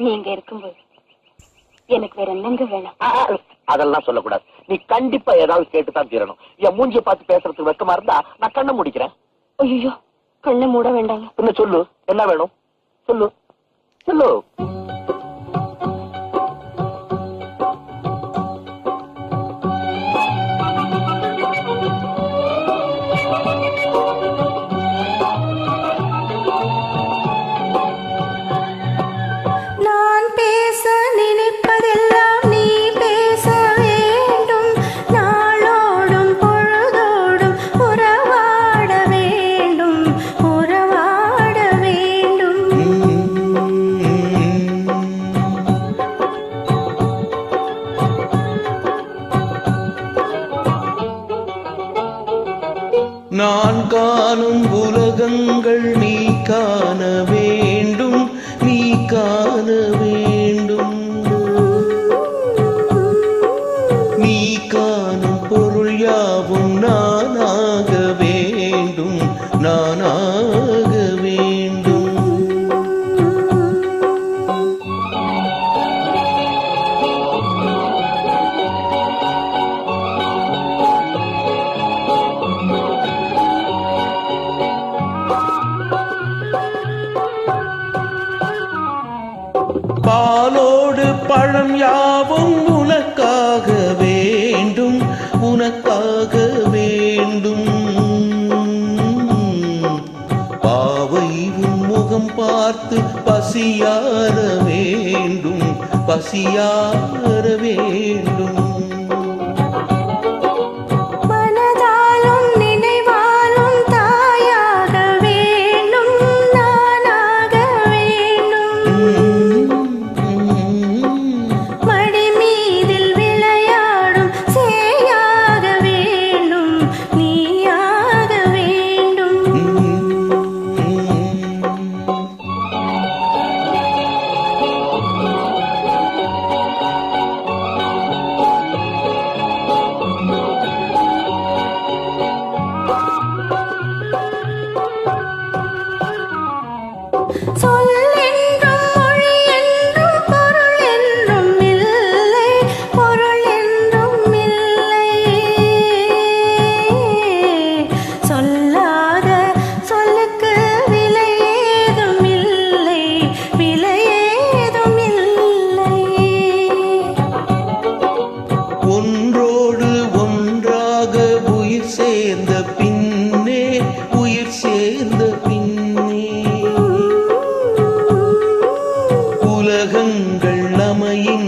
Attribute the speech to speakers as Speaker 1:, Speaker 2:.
Speaker 1: நீங்க இருக்கும்போது எனக்கு வேற என்னங்க வேணும்?
Speaker 2: அதெல்லாம் சொல்லக்கூடாது. நீ கண்டிப்பா ஏதாவது கேட்டுதான் தீரணும். என் மூஞ்சிய பார்த்து பேசுறதுக்கு வெக்கமா இருந்தா நான் கண்ணை முடிக்கிறேன்.
Speaker 1: ஐயோ, கண்ணை மூட வேண்டாங்க.
Speaker 2: என்ன சொல்லு, என்ன வேணும் சொல்லு சொல்லு.
Speaker 3: நான் காணும் உலகங்கள் நீ காண வேண்டும், நீ காண வேண்டும். நீ காணும் பொருள் யாவும் நானாக வேண்டும், நானாக வேண்டும். பாலோடு பழம் யாவும் உனக்காக வேண்டும், உனக்காக வேண்டும். பாவை உன் முகம் பார்த்து பசியார வேண்டும், பசியார வேண்டும். ஒன்றோடு ஒன்றாக உயிர் சேர்ந்த பின்னே, உயிர் சேர்ந்த பின்னே உலகங்கள் அமையின்